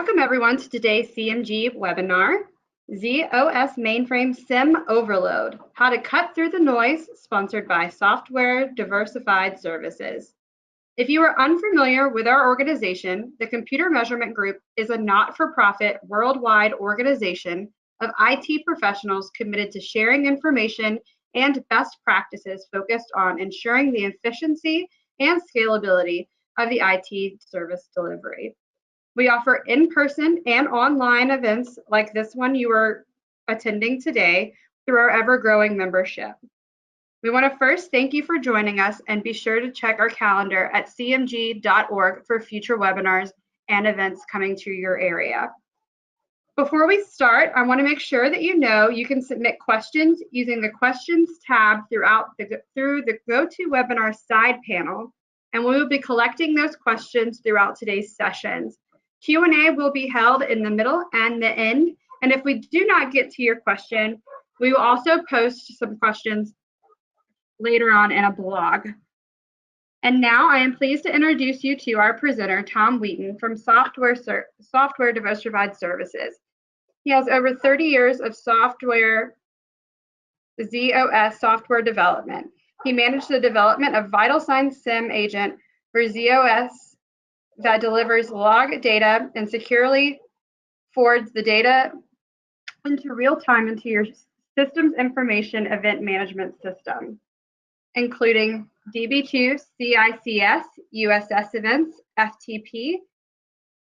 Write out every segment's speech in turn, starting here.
Welcome everyone to today's CMG webinar, ZOS Mainframe SIEM Overload, How to Cut Through the Noise, sponsored by Software Diversified Services. If you are unfamiliar with our organization, the Computer Measurement Group is a not-for-profit worldwide organization of IT professionals committed to sharing information and best practices focused on ensuring the efficiency and scalability of the IT service delivery. We offer in-person and online events like this one you are attending today through our ever-growing membership. We want to first thank you for joining us and be sure to check our calendar at cmg.org for future webinars and events coming to your area. Before we start, I want to make sure that you know you can submit questions using the Questions tab through the GoToWebinar side panel, and we will be collecting those questions throughout today's sessions. Q&A will be held in the middle and the end, and if we do not get to your question, we will also post some questions later on in a blog. And now I am pleased to introduce you to our presenter, Tom Wheaton from Software Diversified Services. He has over 30 years of ZOS software development. He managed the development of Vital Signs SIEM agent for ZOS that delivers log data and securely forwards the data into real time into your system's information event management system, including DB2, CICS, USS events, FTP,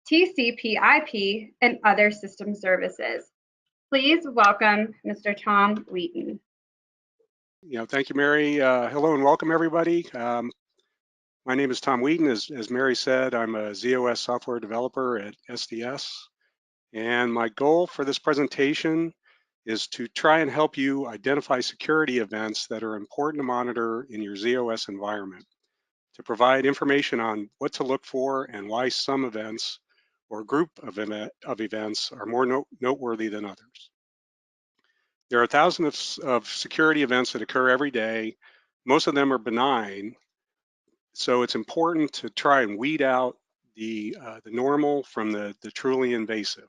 TCP/IP, and other system services. Please welcome Mr. Tom Wheaton. Thank you, Mary. Hello and welcome, everybody. My name is Tom Wheaton. As Mary said, I'm a ZOS software developer at SDS. And my goal for this presentation is to try and help you identify security events that are important to monitor in your ZOS environment, to provide information on what to look for and why some events or group of events are more noteworthy than others. There are thousands of security events that occur every day. Most of them are benign. So it's important to try and weed out the normal from the truly invasive,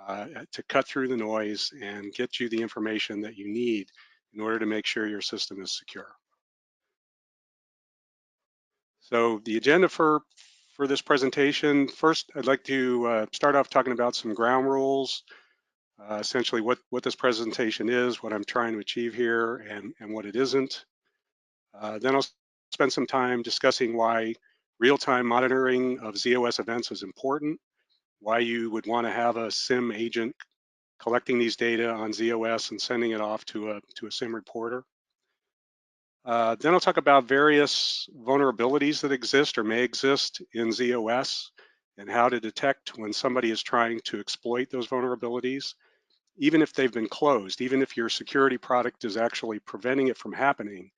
to cut through the noise and get you the information that you need in order to make sure your system is secure. So the agenda for this presentation, first I'd like to start off talking about some ground rules, essentially what this presentation is, what I'm trying to achieve here, and what it isn't. Then I'll spend some time discussing why real-time monitoring of ZOS events is important, why you would want to have a SIEM agent collecting these data on ZOS and sending it off to a SIEM reporter. Then I'll talk about various vulnerabilities that exist or may exist in ZOS and how to detect when somebody is trying to exploit those vulnerabilities, even if they've been closed, even if your security product is actually preventing it from happening.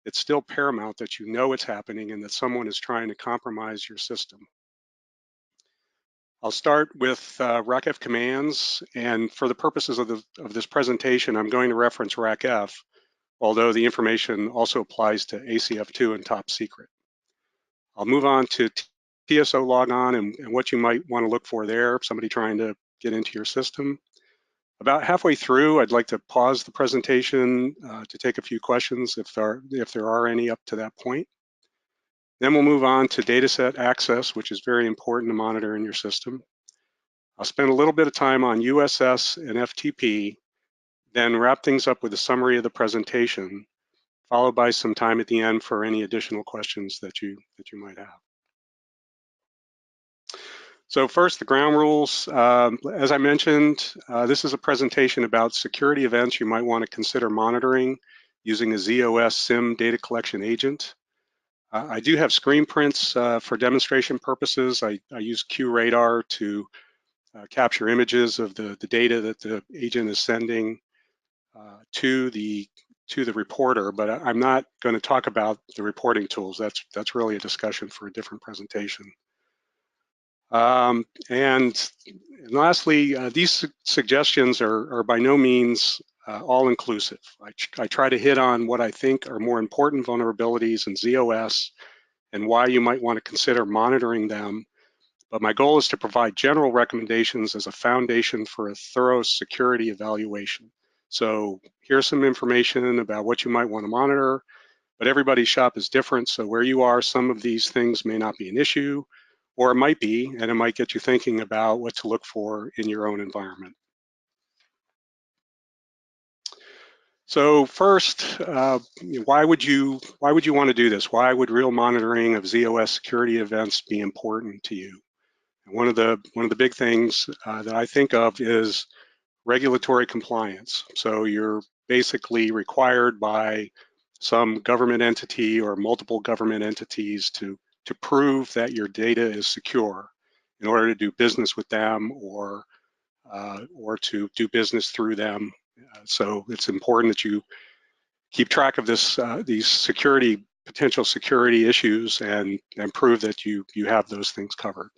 It's still paramount that you know it's happening and that someone is trying to compromise your system. I'll start with RACF commands, and for the purposes of this presentation, I'm going to reference RACF, although the information also applies to ACF2 and top secret. I'll move on to TSO logon and what you might want to look for there, somebody trying to get into your system. About halfway through, I'd like to pause the presentation to take a few questions if there are any up to that point. Then we'll move on to dataset access, which is very important to monitor in your system. I'll spend a little bit of time on USS and FTP, then wrap things up with a summary of the presentation, followed by some time at the end for any additional questions that you might have. So first, the ground rules. As I mentioned, this is a presentation about security events you might want to consider monitoring using a ZOS SIEM data collection agent. I do have screen prints for demonstration purposes. I use QRadar to capture images of the data that the agent is sending to the reporter, but I'm not going to talk about the reporting tools. That's really a discussion for a different presentation. And lastly, these suggestions are by no means all-inclusive. I try to hit on what I think are more important vulnerabilities in ZOS and why you might want to consider monitoring them but my goal is to provide general recommendations as a foundation for a thorough security evaluation. So here's some information about what you might want to monitor, but everybody's shop is different. So where you are, some of these things may not be an issue, or it might be, and it might get you thinking about what to look for in your own environment. So first, why would you want to do this? Why would real monitoring of ZOS security events be important to you? And one of the big things that I think of is regulatory compliance. So you're basically required by some government entity or multiple government entities to prove that your data is secure in order to do business with them or to do business through them. So it's important that you keep track of these potential security issues and prove that you have those things covered.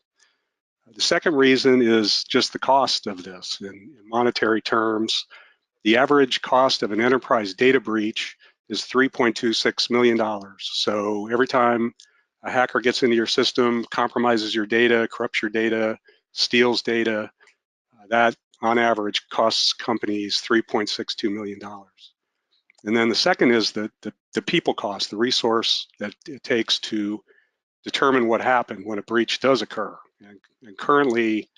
The second reason is just the cost of this. In monetary terms, the average cost of an enterprise data breach is $3.26 million. So every time a hacker gets into your system, compromises your data, corrupts your data, steals data, that on average costs companies $3.62 million. And then the second is the people cost, the resource that it takes to determine what happened when a breach does occur. And currently,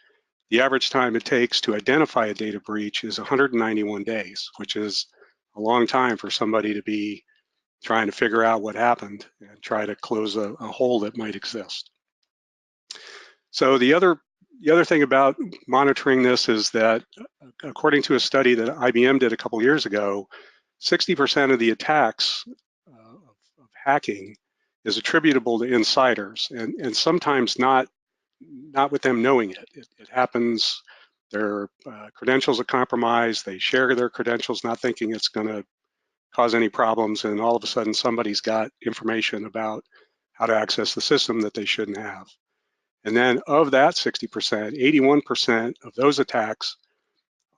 the average time it takes to identify a data breach is 191 days, which is a long time for somebody to be trying to figure out what happened and try to close a hole that might exist. So the other thing about monitoring this is that according to a study that IBM did a couple years ago, 60% of the attacks of hacking is attributable to insiders, and sometimes not with them knowing it. It happens, their credentials are compromised, they share their credentials not thinking it's going to cause any problems, and all of a sudden somebody's got information about how to access the system that they shouldn't have. And then of that 60%, 81% of those attacks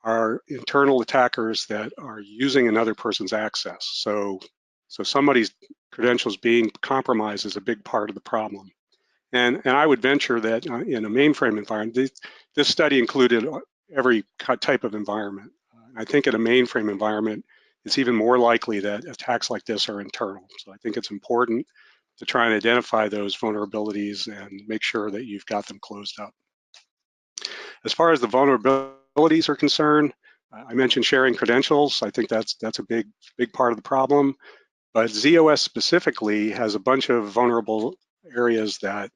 are internal attackers that are using another person's access. So somebody's credentials being compromised is a big part of the problem. And I would venture that in a mainframe environment, this study included every type of environment. I think in a mainframe environment, it's even more likely that attacks like this are internal. So I think it's important to try and identify those vulnerabilities and make sure that you've got them closed up. As far as the vulnerabilities are concerned, I mentioned sharing credentials. I think that's a big part of the problem. But ZOS specifically has a bunch of vulnerable areas that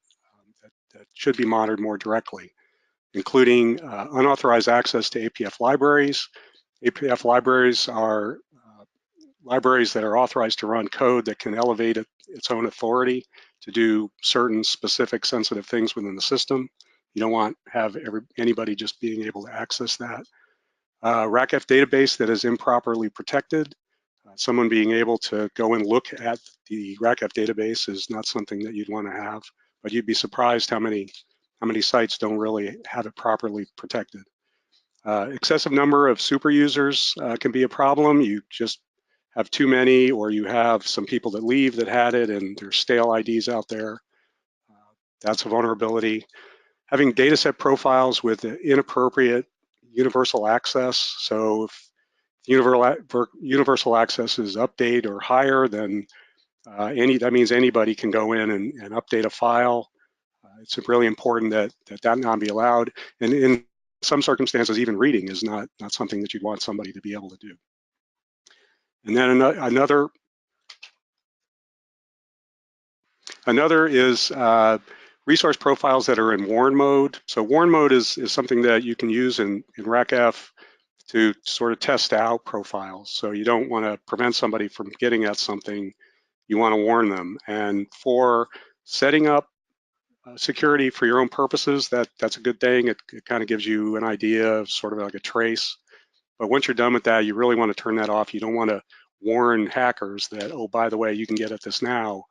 should be monitored more directly, including unauthorized access to APF libraries. APF libraries are libraries that are authorized to run code that can elevate its own authority to do certain specific sensitive things within the system. You don't want to have anybody just being able to access that. RACF database that is improperly protected. Someone being able to go and look at the RACF database is not something that you'd want to have, but you'd be surprised how many sites don't really have it properly protected. Excessive number of super users can be a problem. You just have too many, or you have some people that leave that had it and there's stale IDs out there. That's a vulnerability. Having dataset profiles with inappropriate universal access. So if universal access is update or higher, then that means anybody can go in and update a file. It's really important that not be allowed. And in some circumstances, even reading is not something that you'd want somebody to be able to do. And then another is resource profiles that are in warn mode. So warn mode is something that you can use in RACF to sort of test out profiles. So you don't want to prevent somebody from getting at something, you want to warn them. And for setting up security for your own purposes, that's a good thing. It kind of gives you an idea of sort of like a trace. But once you're done with that, you really want to turn that off. You don't want to warn hackers that, oh, by the way, you can get at this now,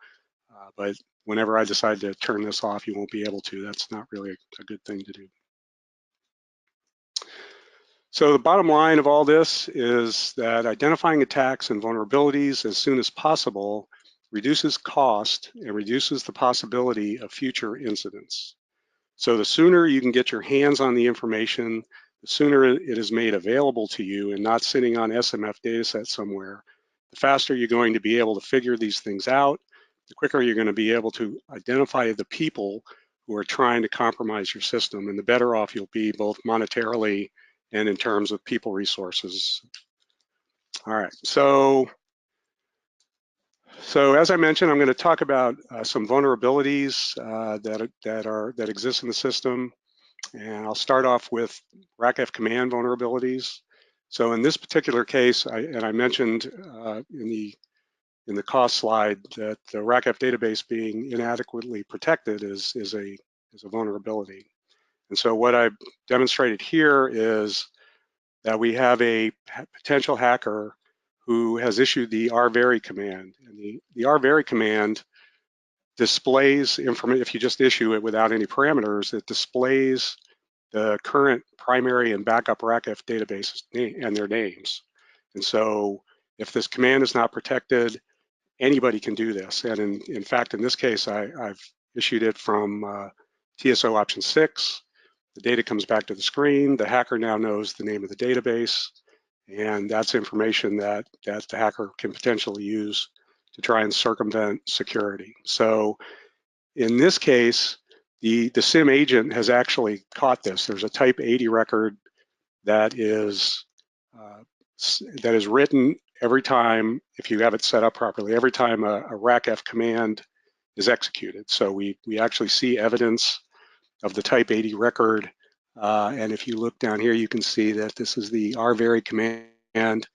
but whenever I decide to turn this off, you won't be able to. That's not really a good thing to do. So the bottom line of all this is that identifying attacks and vulnerabilities as soon as possible reduces cost and reduces the possibility of future incidents. So the sooner you can get your hands on the information, the sooner it is made available to you and not sitting on SMF dataset somewhere, the faster you're going to be able to figure these things out, the quicker you're going to be able to identify the people who are trying to compromise your system, and the better off you'll be both monetarily and in terms of people resources. All right, so as I mentioned, I'm going to talk about some vulnerabilities that exist in the system, and I'll start off with RACF command vulnerabilities. So in this particular case, I mentioned in the cost slide that the RACF database being inadequately protected is a vulnerability. And so what I've demonstrated here is that we have a potential hacker who has issued the rvary command. And the rvary command displays information. If you just issue it without any parameters, it displays the current primary and backup RACF databases and their names. And so if this command is not protected, anybody can do this. And in fact, in this case, I've issued it from TSO option 6. The data comes back to the screen. The hacker now knows the name of the database, and that's information that the hacker can potentially use to try and circumvent security. So in this case, the SIEM agent has actually caught this. There's a type 80 record that is written every time, if you have it set up properly, every time a RACF command is executed. So we actually see evidence of the type 80 record. And if you look down here, you can see that this is the rvary command.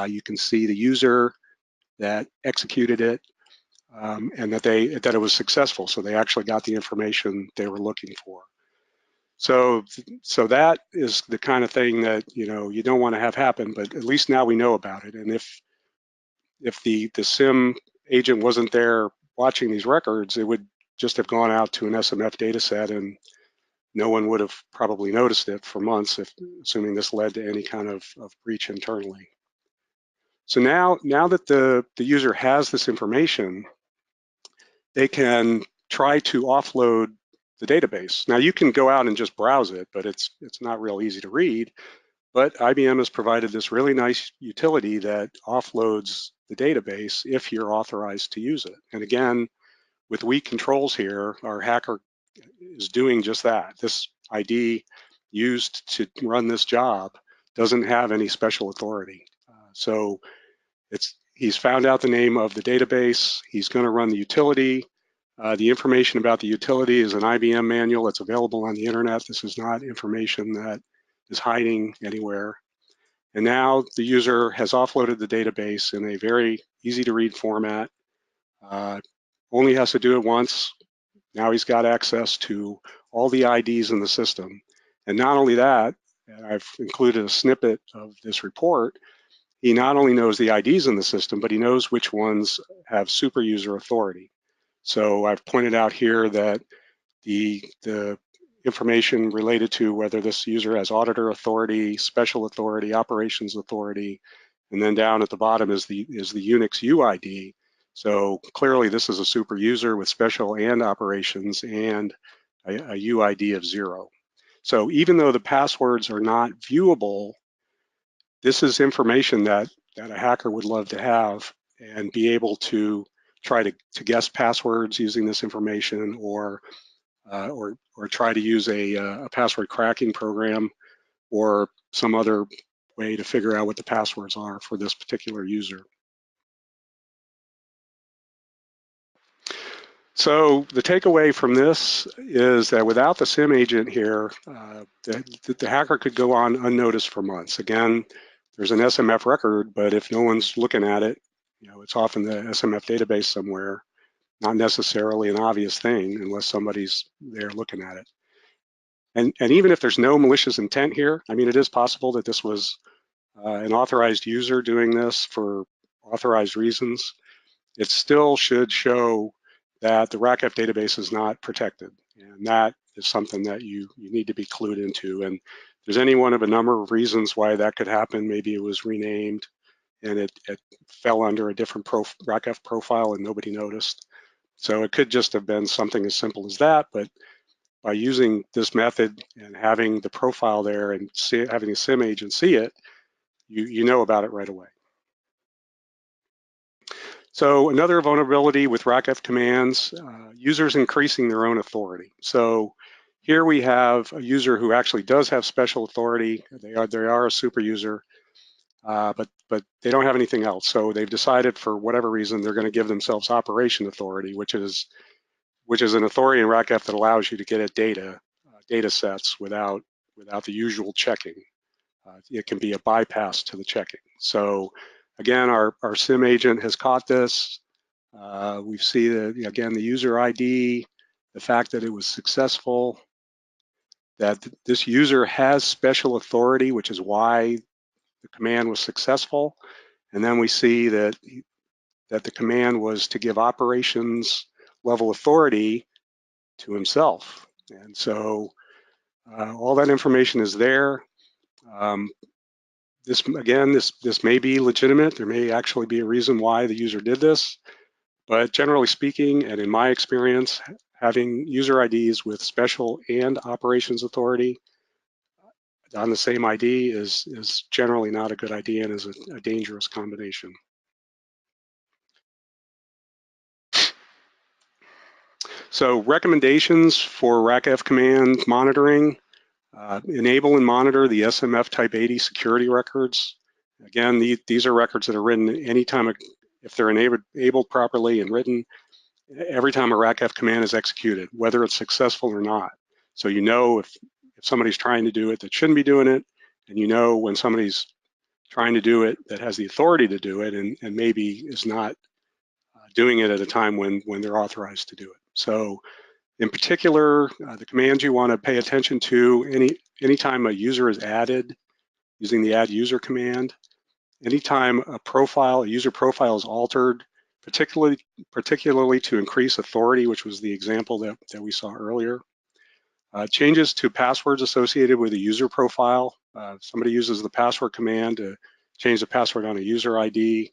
You can see the user that executed it, and that it was successful. So they actually got the information they were looking for. So that is the kind of thing that you don't want to have happen, but at least now we know about it. And if the SIEM agent wasn't there watching these records, it would just have gone out to an SMF data set, and no one would have probably noticed it for months, assuming this led to any kind of breach internally. So now that the user has this information, they can try to offload the database. Now you can go out and just browse it, but it's not real easy to read. But IBM has provided this really nice utility that offloads the database if you're authorized to use it. And again, with weak controls here, our hacker is doing just that. This ID used to run this job doesn't have any special authority. So he's found out the name of the database. He's going to run the utility. The information about the utility is an IBM manual that's available on the internet. This is not information that is hiding anywhere. And now the user has offloaded the database in a very easy to read format. Only has to do it once. Now he's got access to all the IDs in the system. And not only that, and I've included a snippet of this report, he not only knows the IDs in the system, but he knows which ones have super user authority. So I've pointed out here that the information related to whether this user has auditor authority, special authority, operations authority, and then down at the bottom is the Eunuchs UID. So clearly this is a super user with special and operations and a UID of 0. So even though the passwords are not viewable, this is information that a hacker would love to have and be able to try to guess passwords using this information, or try to use a password cracking program or some other way to figure out what the passwords are for this particular user. So the takeaway from this is that without the SIEM agent here, the hacker could go on unnoticed for months. Again, there's an SMF record, but if no one's looking at it, it's off in the SMF database somewhere, not necessarily an obvious thing unless somebody's there looking at it. And even if there's no malicious intent here, I mean, it is possible that this was an authorized user doing this for authorized reasons. It still should show that the RACF database is not protected. And that is something that you need to be clued into. And there's any one of a number of reasons why that could happen. Maybe it was renamed and it fell under a different RACF profile and nobody noticed. So it could just have been something as simple as that, but by using this method and having the profile there and having a SIEM agent see it, you know about it right away. So another vulnerability with RACF commands, users increasing their own authority. So here we have a user who actually does have special authority. They are a super user, but they don't have anything else. So they've decided for whatever reason they're going to give themselves operation authority, which is an authority in RACF that allows you to get at data sets without the usual checking. It can be a bypass to the checking. So again, our SIEM agent has caught this. We see that, again, the user ID, the fact that it was successful, that this user has special authority, which is why the command was successful. And then we see that the command was to give operations level authority to himself. And so all that information is there. This may be legitimate. There may actually be a reason why the user did this, but generally speaking, and in my experience, having user IDs with special and operations authority on the same ID is generally not a good idea and is a dangerous combination. So recommendations for RACF command monitoring: enable and monitor the SMF type 80 security records. Again, these are records that are written anytime, if they're enabled properly and written, every time a RACF command is executed, whether it's successful or not. So you know if somebody's trying to do it that shouldn't be doing it, and you know when somebody's trying to do it that has the authority to do it and maybe is not doing it at a time when they're authorized to do it. So in particular, the commands you want to pay attention to anytime a user is added using the add user command, anytime a user profile is altered, particularly to increase authority, which was the example that we saw earlier. Changes to passwords associated with a user profile. Somebody uses the password command to change the password on a user ID.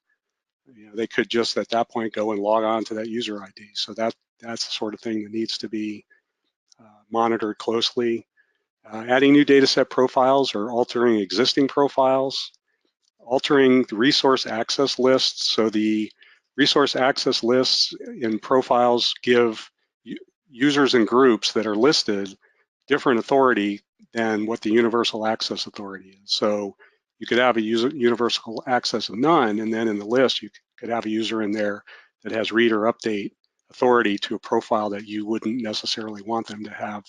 They could just at that point go and log on to that user ID. So that's the sort of thing that needs to be monitored closely. Adding new dataset profiles or altering existing profiles. Altering the resource access lists. So the resource access lists in profiles give users and groups that are listed different authority than what the universal access authority is. So you could have a universal access of none, and then in the list you could have a user in there that has read or update authority to a profile that you wouldn't necessarily want them to have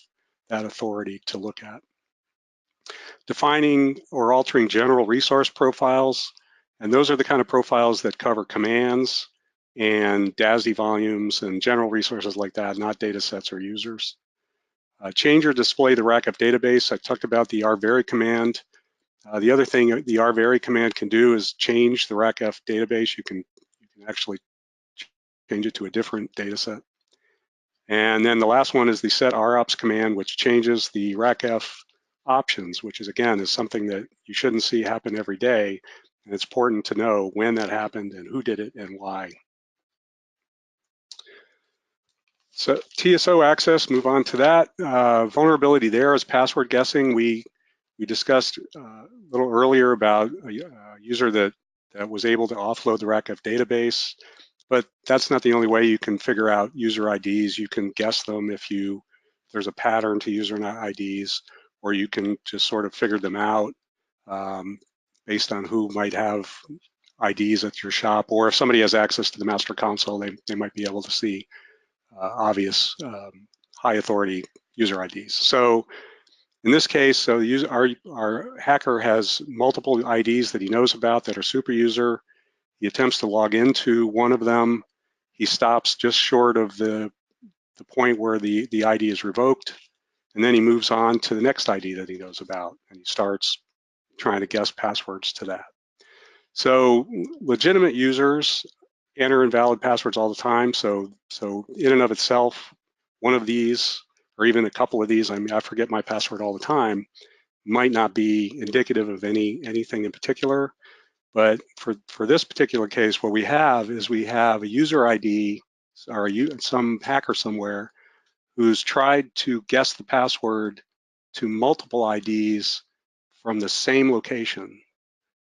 that authority to look at. Defining or altering general resource profiles, and those are the kind of profiles that cover commands and DASD volumes and general resources like that, not data sets or users. Change or display the RACF database. I talked about the rvary command. The other thing the rvary command can do is change the RACF database. You can actually change it to a different data set. And then the last one is the set rops command, which changes the RACF options, which is something that you shouldn't see happen every day. And it's important to know when that happened and who did it and why. So TSO access, move on to that. Vulnerability there is password guessing. We discussed a little earlier about a user that was able to offload the RACF database, but that's not the only way you can figure out user IDs. You can guess them if there's a pattern to user IDs, or you can just sort of figure them out based on who might have IDs at your shop, or if somebody has access to the master console, they might be able to see obvious high authority user IDs. So in this case, our hacker has multiple IDs that he knows about that are super user. He attempts to log into one of them. He stops just short of the point where the ID is revoked, and then he moves on to the next ID that he knows about, and he starts trying to guess passwords to that. So legitimate users enter invalid passwords all the time. So in and of itself, one of these, or even a couple of these, I forget my password all the time, might not be indicative of anything in particular. But for this particular case, what we have is we have a user ID or some hacker somewhere who's tried to guess the password to multiple IDs from the same location.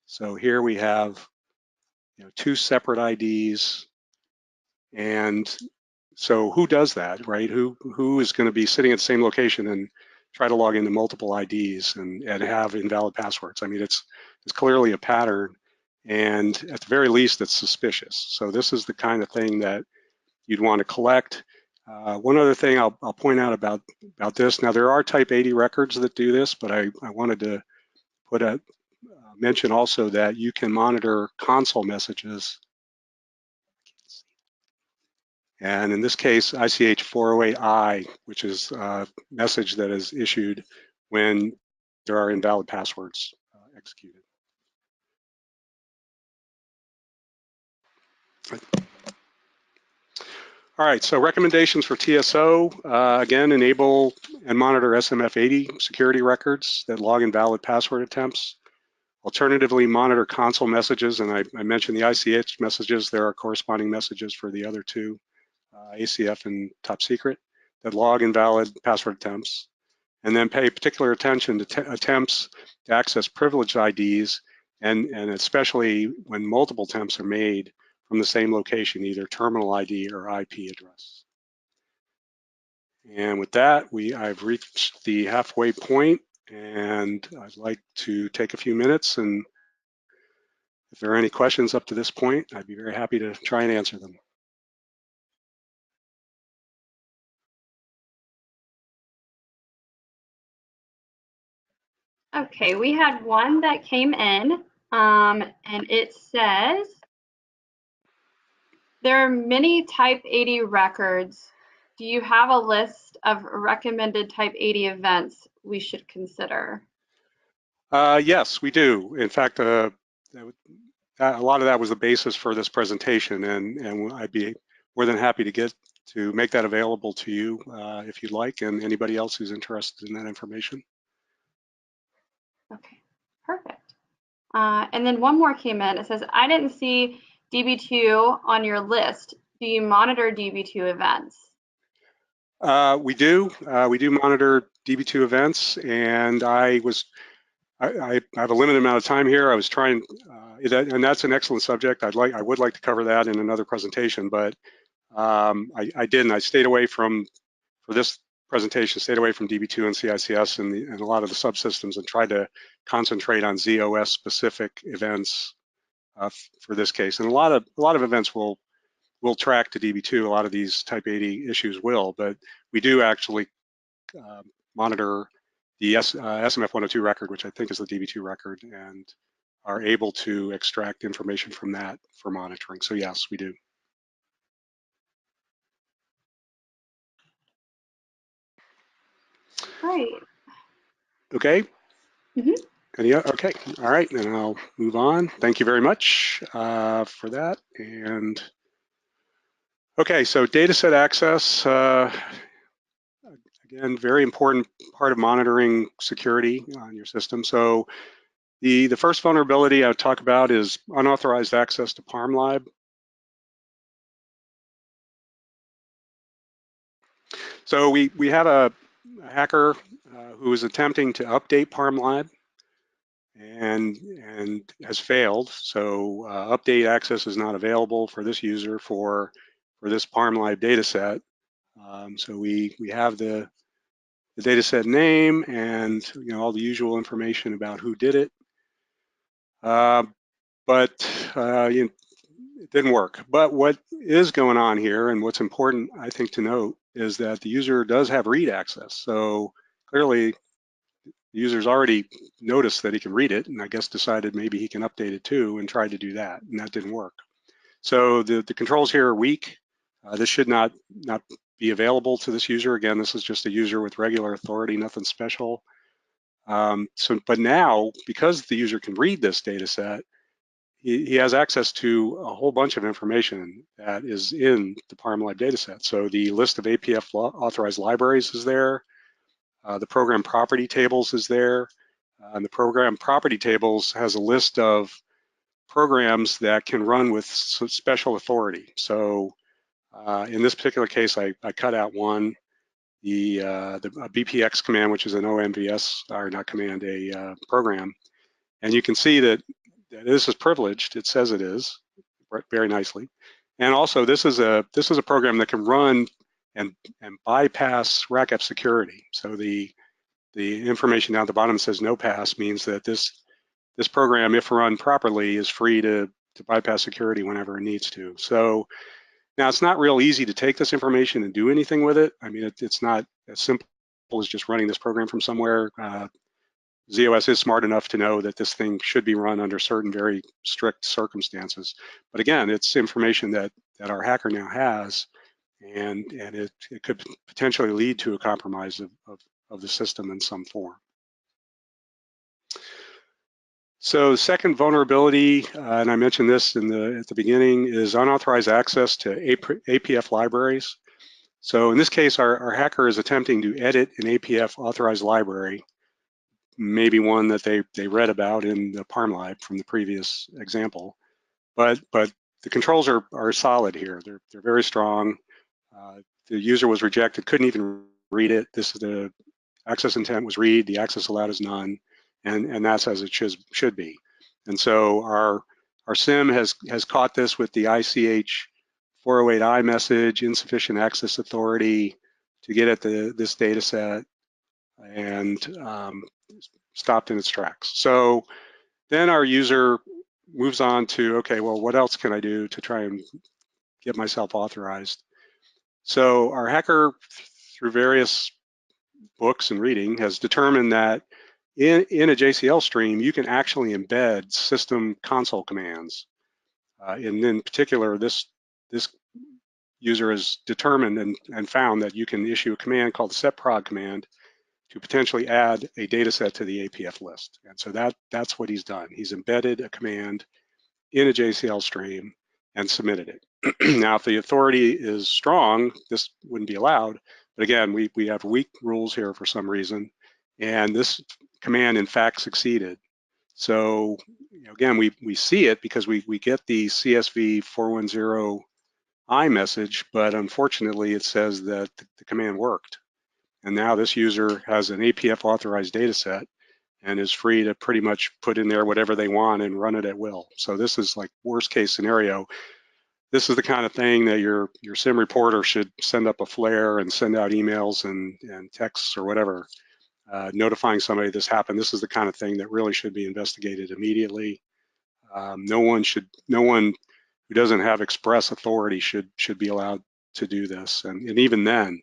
So here we have, you know, 2 separate IDs, and so who does that, right? Who is going to be sitting at the same location and try to log into multiple IDs and have invalid passwords? I mean, it's clearly a pattern, and at the very least, it's suspicious. So this is the kind of thing that you'd want to collect. One other thing I'll point out about this. Now, there are type 80 records that do this, but I wanted to put a mention also that you can monitor console messages. And in this case, ICH 408I, which is a message that is issued when there are invalid passwords executed. All right, so recommendations for TSO, again, enable and monitor SMF80 security records that log invalid password attempts. Alternatively, monitor console messages, and I mentioned the ICH messages. There are corresponding messages for the other 2, ACF and top secret, that log invalid password attempts. And then pay particular attention to attempts to access privileged IDs, and especially when multiple attempts are made from the same location, either terminal ID or IP address. And with that, I've reached the halfway point, and I'd like to take a few minutes, and if there are any questions up to this point, I'd be very happy to try and answer them. Okay, we had one that came in, and it says, there are many type 80 records. Do you have a list of recommended type 80 events we should consider? Yes, we do. In fact, a lot of that was the basis for this presentation, and I'd be more than happy to make that available to you if you'd like, and anybody else who's interested in that information. Okay, perfect. And then one more came in. It says, I didn't see DB2 on your list. Do you monitor DB2 events? We do. We do monitor DB2 events, and I have a limited amount of time here. I was trying, and that's an excellent subject. I would like to cover that in another presentation, but I didn't. I stayed away from, for this presentation, stayed away from DB2 and CICS and a lot of the subsystems, and tried to concentrate on ZOS specific events for this case. And a lot of events will track to DB2. A lot of these type 80 issues will, but we do actually monitor the SMF 102 record, which I think is the DB2 record, and are able to extract information from that for monitoring. So yes, we do. Great. Okay. Mm-hmm. Okay. All right. Then I'll move on. Thank you very much for that. And okay, so data set access. Again, very important part of monitoring security on your system. So the first vulnerability I would talk about is unauthorized access to ParmLib. So we have a hacker who is attempting to update ParmLib and has failed. So update access is not available for this user for this ParmLib data set. So we have the data set name and all the usual information about who did it. But it didn't work. But what is going on here, and what's important, I think, to note, is that the user does have read access. So clearly, the user's already noticed that he can read it, and I guess decided maybe he can update it too, and tried to do that, and that didn't work. So the controls here are weak. This should not be available to this user. Again, this is just a user with regular authority, nothing special. But now, because the user can read this data set, he has access to a whole bunch of information that is in the ParmLib dataset. So the list of APF authorized libraries is there. The program property tables is there. And the program property tables has a list of programs that can run with special authority. So in this particular case, I cut out one. BPX command, which is an OMVS, or not command, a program. And you can see that this is privileged. It says it is very nicely. And also, this is a program that can run and bypass RACF security. So the information down at the bottom says no pass means that this program, if run properly, is free to bypass security whenever it needs to. So now it's not real easy to take this information and do anything with it. I mean, it's not as simple as just running this program from somewhere. ZOS is smart enough to know that this thing should be run under certain very strict circumstances. But again, it's information that our hacker now has, and it could potentially lead to a compromise of the system in some form. So the second vulnerability, and I mentioned this at the beginning, is unauthorized access to APF libraries. So in this case, our hacker is attempting to edit an APF authorized library, maybe one that they read about in the ParmLib from the previous example. But the controls are solid here. They're very strong. The user was rejected, couldn't even read it. This is the access intent was read, the access allowed is none, and that's as it should be. And so our SIEM has caught this with the ICH 408I message, insufficient access authority to get at this data set, and stopped in its tracks. So then our user moves on to, okay, well, what else can I do to try and get myself authorized? So our hacker, through various books and reading, has determined that in a JCL stream, you can actually embed system console commands. And in particular, this user has determined and found that you can issue a command called the setprog command to potentially add a data set to the APF list. And so that's what he's done. He's embedded a command in a JCL stream and submitted it. Now, if the authority is strong, this wouldn't be allowed. But again, we have weak rules here for some reason, and this command in fact succeeded. So again, we see it because we get the CSV 410I message, but unfortunately it says that the command worked. And now this user has an APF authorized data set and is free to pretty much put in there whatever they want and run it at will. So this is like worst case scenario. This is the kind of thing that your SIEM reporter should send up a flare and send out emails and texts or whatever, notifying somebody this happened. This is the kind of thing that really should be investigated immediately. No one who doesn't have express authority should be allowed to do this. And even then,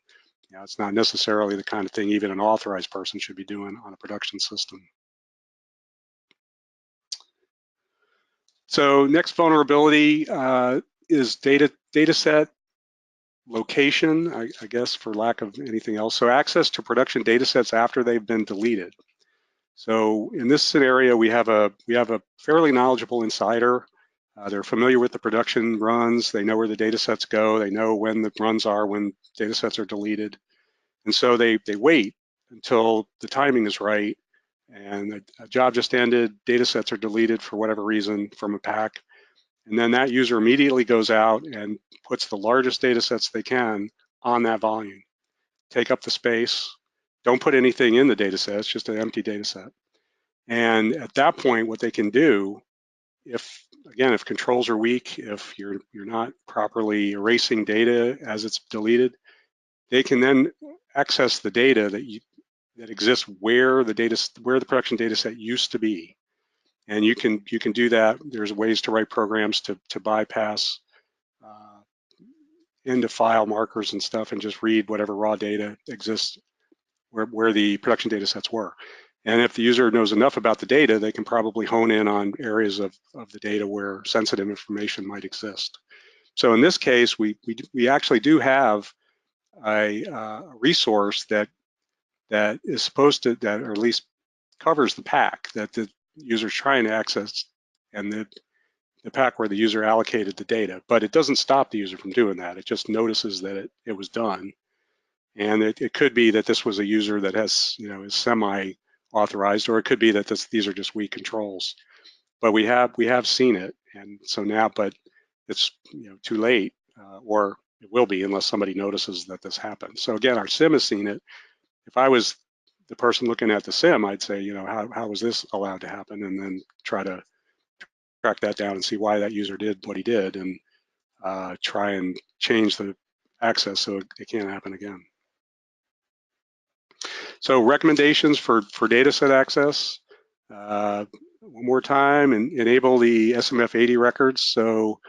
it's not necessarily the kind of thing even an authorized person should be doing on a production system. So next vulnerability is data set location, I guess, for lack of anything else. So access to production data sets after they've been deleted. So in this scenario, we have a fairly knowledgeable insider. They're familiar with the production runs. They know where the data sets go. They know when the runs are, when data sets are deleted. And so they wait until the timing is right and a job just ended, data sets are deleted for whatever reason from a pack. And then that user immediately goes out and puts the largest data sets they can on that volume. Take up the space. Don't put anything in the data set. It's just an empty data set. And at that point, what they can do, if controls are weak, if you're not properly erasing data as it's deleted, they can then access the data that exists where the production data set used to be. And you can do that. There's ways to write programs to bypass into file markers and stuff and just read whatever raw data exists where the production data sets were. And if the user knows enough about the data, they can probably hone in on areas of the data where sensitive information might exist. So in this case, we actually do have a resource that is supposed to, that or at least covers the pack that the user's trying to access and the pack where the user allocated the data, but it doesn't stop the user from doing that. It just notices that it was done. And it could be that this was a user that has, is semi-authorized, or it could be that these are just weak controls. But we have seen it, and so now, but it's too late, or it will be unless somebody notices that this happened. So again, our SIEM has seen it. If I was the person looking at the SIEM, I'd say, how was this allowed to happen? And then try to track that down and see why that user did what he did, and try and change the access so it can't happen again. So recommendations for data set access. One more time, and enable the SMF80 records so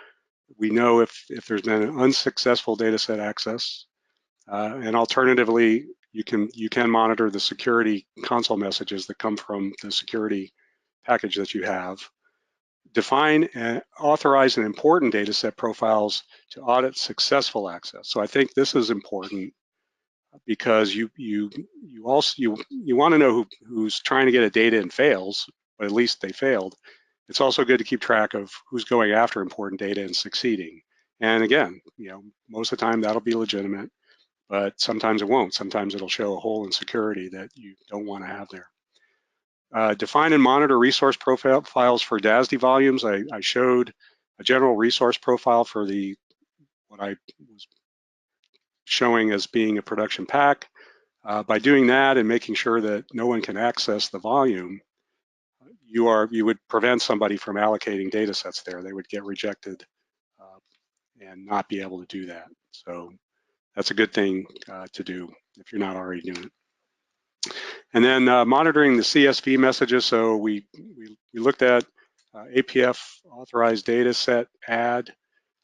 we know if there's been an unsuccessful data set access. And alternatively, you can monitor the security console messages that come from the security package that you have. Define and authorize and important data set profiles to audit successful access. So I think this is important because you want to know who's trying to get a data and fails, but at least they failed. It's also good to keep track of who's going after important data and succeeding. And again, most of the time that'll be legitimate, but sometimes it won't. Sometimes it'll show a hole in security that you don't want to have there. Define and monitor resource profiles for DASD volumes. I showed a general resource profile for what I was showing as being a production pack. By doing that and making sure that no one can access the volume, you would prevent somebody from allocating data sets there. They would get rejected and not be able to do that. So that's a good thing to do if you're not already doing it. And then monitoring the CSV messages. So we looked at APF authorized data set add.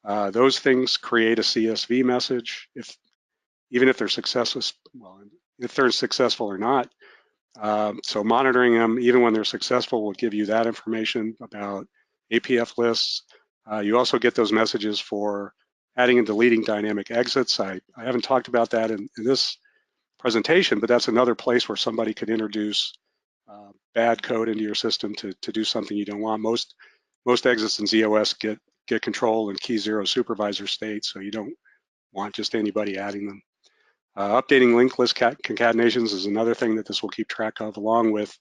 Those things create a CSV message even if they're successful. Well, if they're successful or not. So monitoring them, even when they're successful, will give you that information about APF lists. You also get those messages for adding and deleting dynamic exits. I haven't talked about that in this presentation, but that's another place where somebody could introduce bad code into your system to do something you don't want. Most exits in ZOS get control in key zero supervisor state, so you don't want just anybody adding them. Updating linked list concatenations is another thing that this will keep track of, along with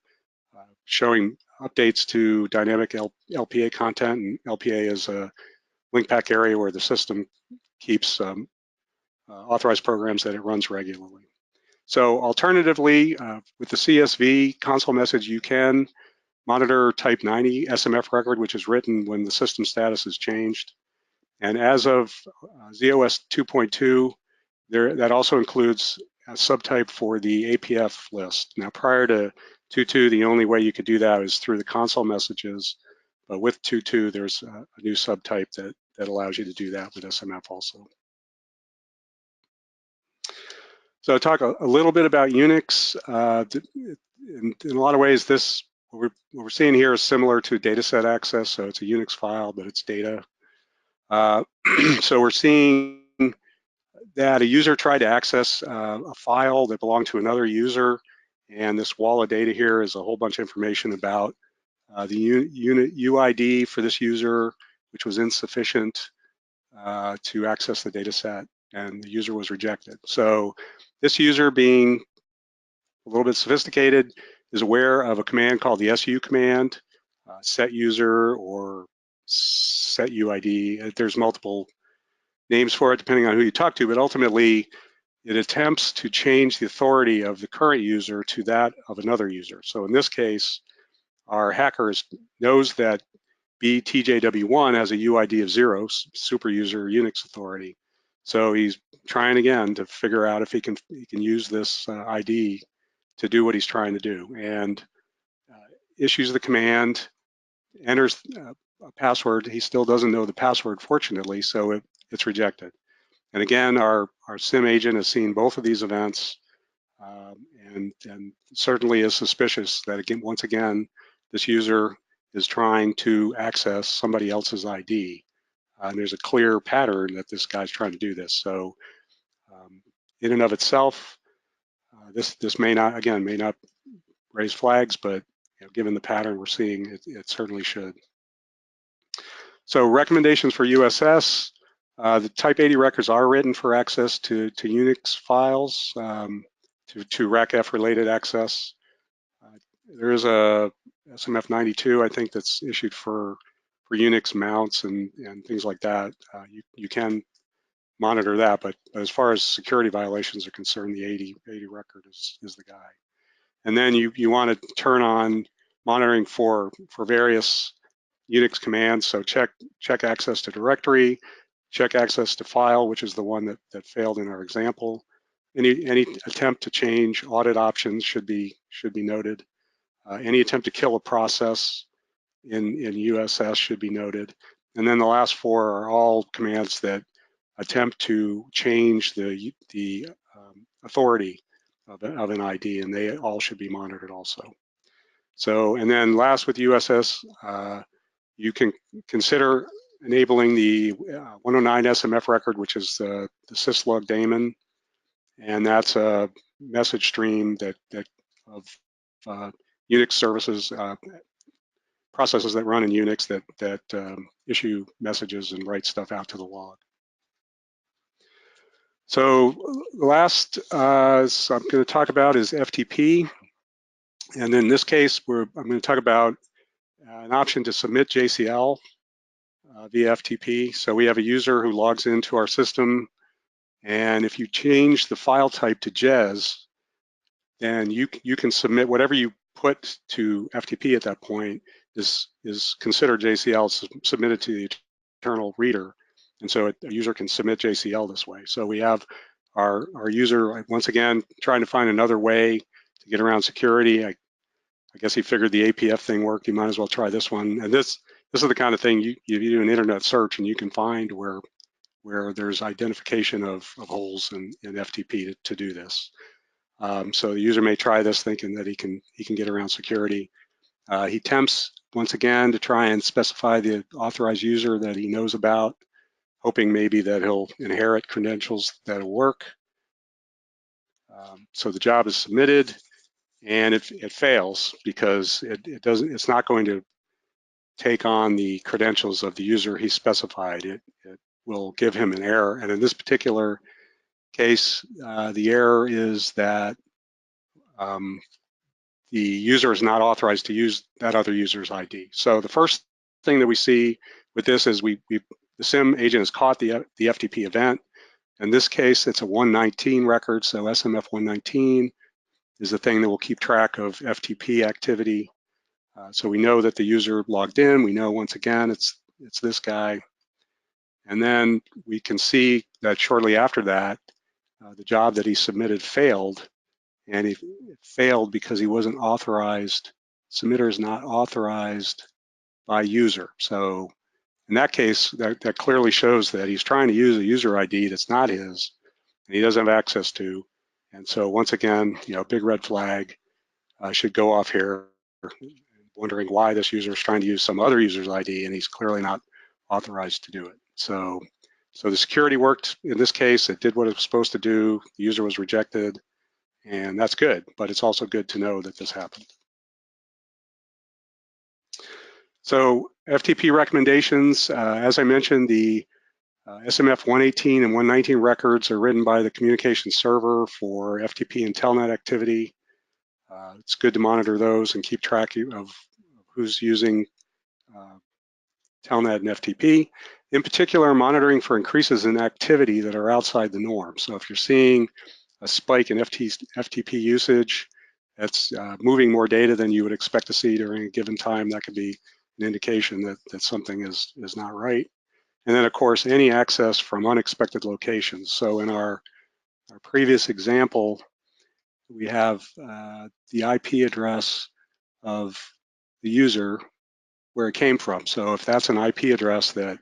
showing updates to dynamic LPA content. And LPA is a link pack area where the system keeps authorized programs that it runs regularly. So alternatively, with the CSV console message, you can monitor type 90 SMF record, which is written when the system status is changed. And as of ZOS 2.2, that also includes a subtype for the APF list. Now, prior to 2.2, the only way you could do that is through the console messages. But with 2.2, there's a new subtype that allows you to do that with SMF also. So I'll talk a little bit about Eunuchs. In a lot of ways, what we're seeing here is similar to dataset access. So it's a Eunuchs file, but it's data. So we're seeing that a user tried to access a file that belonged to another user, and this wall of data here is a whole bunch of information about the unit UID for this user, which was insufficient to access the data set, and the user was rejected. So this user, being a little bit sophisticated, is aware of a command called the SU command, set user or set UID. There's multiple names for it depending on who you talk to, but ultimately it attempts to change the authority of the current user to that of another user. So in this case, our hacker knows that BTJW1 has a UID of 0, super user Unix authority. So he's trying again to figure out if he can use this ID to do what he's trying to do, and issues the command, enters a password. He still doesn't know the password, fortunately, so it's rejected. And again, our SIEM agent has seen both of these events and certainly is suspicious that, again, once again, this user is trying to access somebody else's ID. And there's a clear pattern that this guy's trying to do this. So in and of itself, this may not raise flags, but given the pattern we're seeing, it certainly should. So recommendations for USS. The type 80 records are written for access to Unix files, to RACF related access. There is a SMF92, I think, that's issued for Unix mounts and things like that. You can monitor that. But as far as security violations are concerned, the 80 record is the guy. And then you want to turn on monitoring for various Unix commands. So check access to directory, check access to file, which is the one that failed in our example. Any attempt to change audit options should be noted. Any attempt to kill a process in USS should be noted. And then the last four are all commands that attempt to change the authority of an ID, and they all should be monitored also. So, and then last with USS, you can consider enabling the 109 SMF record, which is the syslog daemon, and that's a message stream that of Unix services, processes that run in Unix that issue messages and write stuff out to the log. So the last I'm going to talk about is FTP, and in this case, I'm going to talk about an option to submit JCL via FTP. So we have a user who logs into our system, and if you change the file type to JES, then you can submit whatever you put to FTP at that point is considered JCL, submitted to the internal reader, and so a user can submit JCL this way. So we have our user once again trying to find another way to get around security. I guess he figured the APF thing worked. You might as well try this one. And this is the kind of thing you do an internet search and you can find where there's identification of holes in FTP to do this. So the user may try this thinking that he can get around security. He attempts once again to try and specify the authorized user that he knows about, hoping maybe that he'll inherit credentials that'll work. So the job is submitted, and it fails because it's not going to take on the credentials of the user he specified. It will give him an error, and in this particular case, the error is that the user is not authorized to use that other user's ID. So the first thing that we see with this is the SIEM agent has caught the FTP event. In this case, it's a 119 record, so SMF 119 is the thing that will keep track of FTP activity. So we know that the user logged in. We know once again it's this guy. And then we can see that shortly after that, the job that he submitted failed. And it failed because he wasn't authorized. Submitter is not authorized by user. So in that case, that clearly shows that he's trying to use a user ID that's not his, and he doesn't have access to. And so once again, big red flag should go off here, wondering why this user is trying to use some other user's ID, and he's clearly not authorized to do it. So the security worked in this case. It did what it was supposed to do. The user was rejected. And that's good, but it's also good to know that this happened. So FTP recommendations, as I mentioned, the SMF 118 and 119 records are written by the communication server for FTP and telnet activity. It's good to monitor those and keep track of who's using telnet and FTP. In particular, monitoring for increases in activity that are outside the norm. So if you're seeing a spike in FTP usage that's moving more data than you would expect to see during a given time, that could be an indication that something is not right. And then, of course, any access from unexpected locations. So in our previous example, we have the IP address of the user where it came from. So if that's an IP address that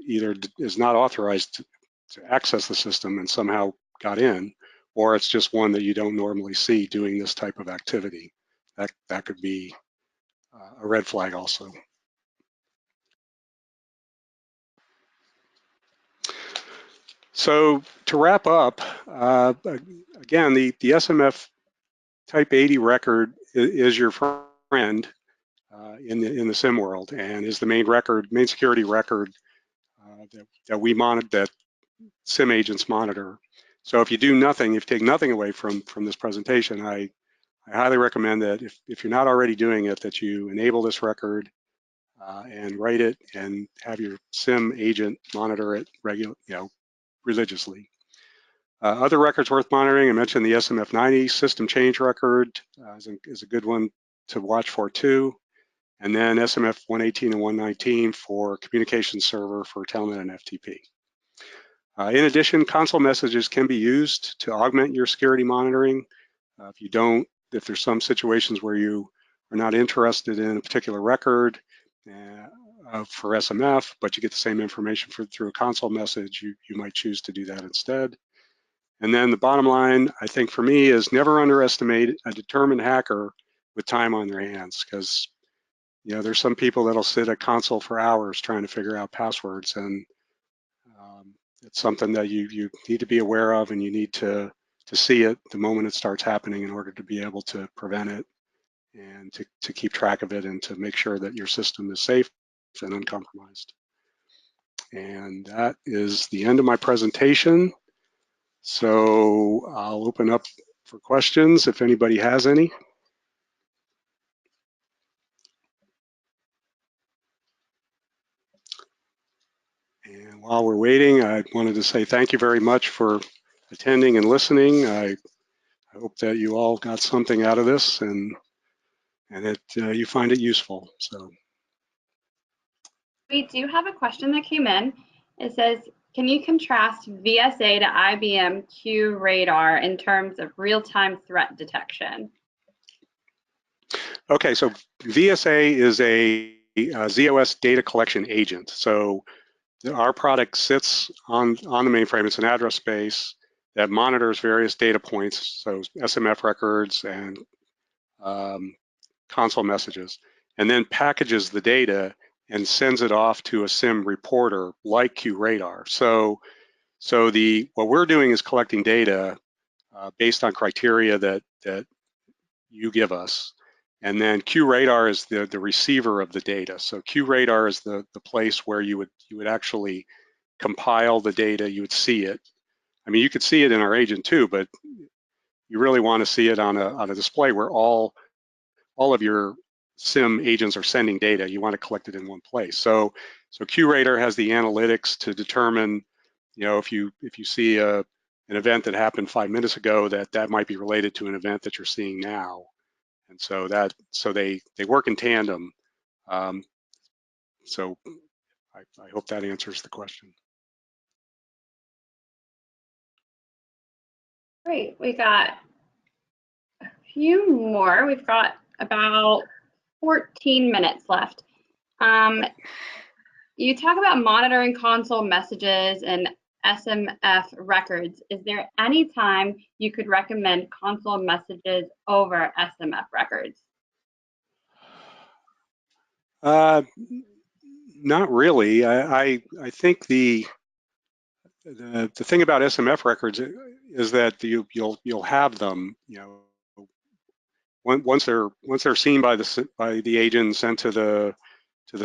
either is not authorized to access the system and somehow got in, or it's just one that you don't normally see doing this type of activity, that could be a red flag also. So to wrap up, again, the SMF type 80 record is your friend in the SIEM world, and is the main security record that we monitor, that SIEM agents monitor. So if you do nothing, if you take nothing away from this presentation, I highly recommend that if you're not already doing it, that you enable this record and write it and have your SIEM agent monitor it religiously. Other records worth monitoring, I mentioned the SMF90 system change record is a good one to watch for too. And then SMF 118 and 119 for communication server for Telnet and FTP. In addition, console messages can be used to augment your security monitoring. If there's some situations where you are not interested in a particular record for SMF, but you get the same information through a console message, you might choose to do that instead. And then the bottom line, I think for me, is never underestimate a determined hacker with time on their hands, because there's some people that'll sit at console for hours trying to figure out passwords, and it's something that you need to be aware of, and you need to see it the moment it starts happening in order to be able to prevent it and to keep track of it and to make sure that your system is safe and uncompromised. And that is the end of my presentation. So I'll open up for questions if anybody has any. And while we're waiting, I wanted to say thank you very much for attending and listening. I hope that you all got something out of this and that you find it useful. So we do have a question that came in. It says, can you contrast VSA to IBM QRadar in terms of real-time threat detection? Okay, so VSA is a ZOS data collection agent. So our product sits on the mainframe. It's an address space that monitors various data points, so SMF records and console messages, and then packages the data and sends it off to a SIEM reporter like QRadar. So what we're doing is collecting data based on criteria that you give us. And then QRadar is the receiver of the data. So QRadar is the place where you would actually compile the data, you would see it. I mean, you could see it in our agent too, but you really want to see it on a display where all of your SIEM agents are sending data. You want to collect it in one place. So QRadar has the analytics to determine, if you see an event that happened 5 minutes ago, that might be related to an event that you're seeing now. And so they work in tandem. So I hope that answers the question. Great, we got a few more. We've got about 14 minutes left. You talk about monitoring console messages and SMF records. Is there any time you could recommend console messages over SMF records? Not really. I think the thing about SMF records is that you'll have them, once they're seen by the agent and sent to the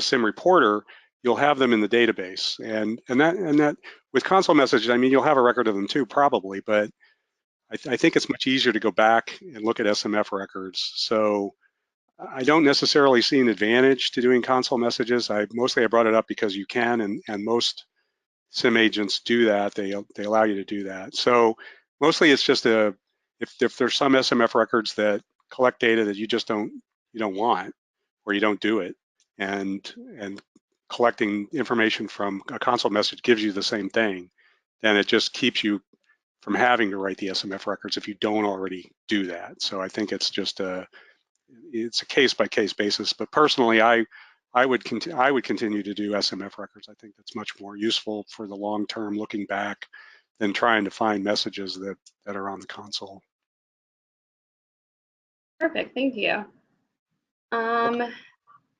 SIEM reporter, you'll have them in the database. And that with console messages, I mean, you'll have a record of them too, probably, but I think it's much easier to go back and look at SMF records. So I don't necessarily see an advantage to doing console messages. I brought it up because you can, and most SIEM agents do that. They allow you to do that. So mostly it's just if there's some SMF records that collect data that you don't want, or you don't do it, and collecting information from a console message gives you the same thing, then it just keeps you from having to write the SMF records if you don't already do that. So I think it's just it's a case-by-case basis. But personally, I would continue to do SMF records. I think that's much more useful for the long term, looking back, than trying to find messages that are on the console. Perfect, thank you.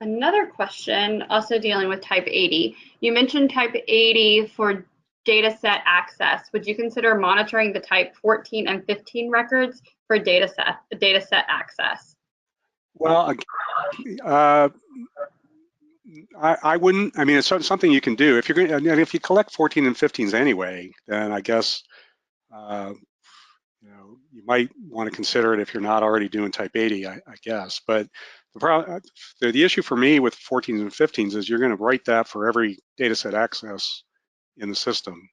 Another question, also dealing with type 80. You mentioned type 80 for data set access. Would you consider monitoring the type 14 and 15 records for data set access? Well, I wouldn't. I mean, it's something you can do if you're going. If you collect 14 and 15s anyway, then I guess you might want to consider it if you're not already doing type 80. I guess, but the issue for me with 14s and 15s is you're going to write that for every data set access in the system.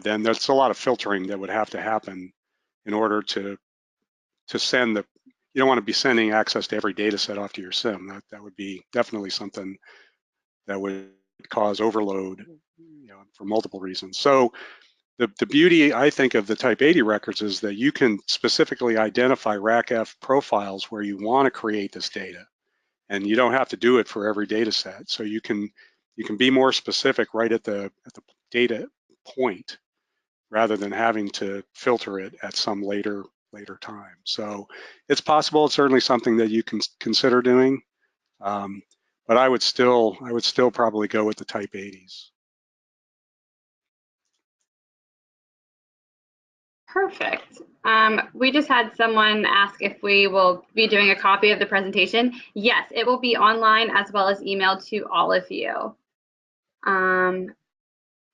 then there's a lot of filtering that would have to happen in order to send the, you don't want to be sending access to every data set off to your SIEM. That would be definitely something that would cause overload, for multiple reasons. So the beauty, I think, of the Type 80 records is that you can specifically identify RACF profiles where you want to create this data, and you don't have to do it for every data set. So you can be more specific right at the data point, rather than having to filter it at some later time. So it's possible. It's certainly something that you can consider doing, but I would still probably go with the Type 80s. Perfect. We just had someone ask if we will be doing a copy of the presentation. Yes, it will be online as well as emailed to all of you.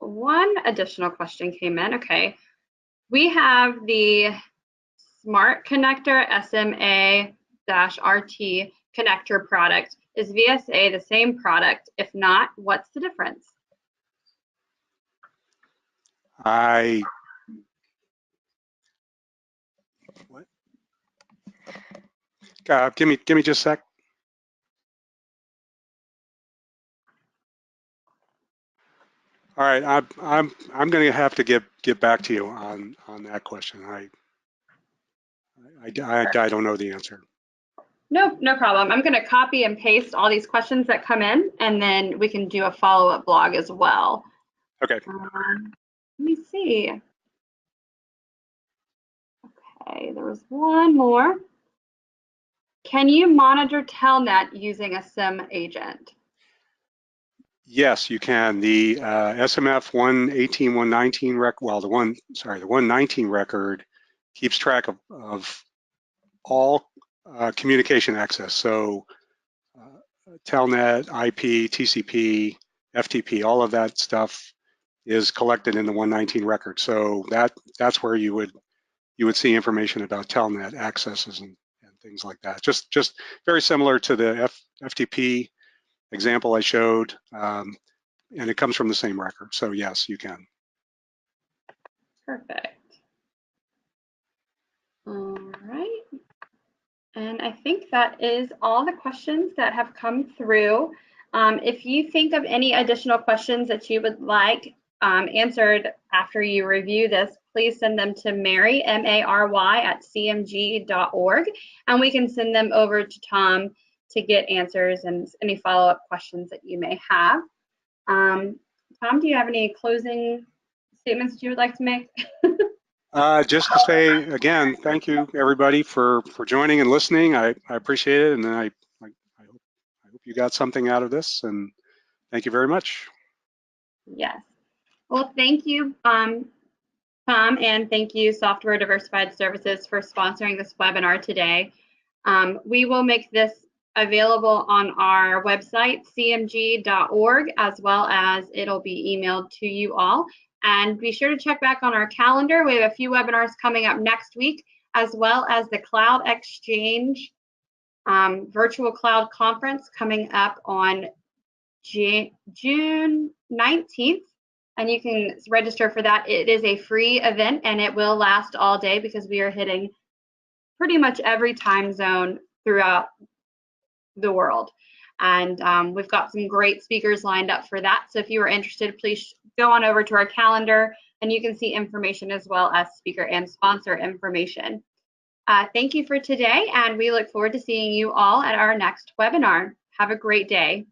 One additional question came in. Okay, we have the Smart Connector SMA-RT connector product. Is VSA the same product? If not, what's the difference? What? Give me just a sec. All right, I'm going to have to get back to you on that question. I don't know the answer. No problem. I'm going to copy and paste all these questions that come in, and then we can do a follow-up blog as well. Okay. Let me see. Okay, there was one more. Can you monitor Telnet using a SIEM agent? Yes, you can. The SMF 118.119 record, well, the 119 record keeps track of all communication access. So Telnet, IP, TCP, FTP, all of that stuff is collected in the 119 record. So that's where you would see information about Telnet accesses and things like that. Just very similar to the FTP example I showed, and it comes from the same record. So yes, you can. Perfect. All right. And I think that is all the questions that have come through. If you think of any additional questions that you would like answered after you review this, please send them to Mary, M-A-R-Y, @cmg.org, and we can send them over to Tom to get answers and any follow-up questions that you may have. Tom, do you have any closing statements that you would like to make? Just to say again, thank you everybody for joining and listening. I appreciate it, and I hope you got something out of this, and thank you very much. Yes. Well, thank you, Tom, and thank you, Software Diversified Services, for sponsoring this webinar today. We will make this available on our website, cmg.org, as well as it'll be emailed to you all. And be sure to check back on our calendar. We have a few webinars coming up next week, as well as the Cloud Exchange Virtual Cloud Conference coming up on June 19th. And you can register for that. It is a free event, and it will last all day because we are hitting pretty much every time zone throughout the world. And we've got some great speakers lined up for that. So if you are interested, please go on over to our calendar, and you can see information as well as speaker and sponsor information. Thank you for today, and we look forward to seeing you all at our next webinar. Have a great day.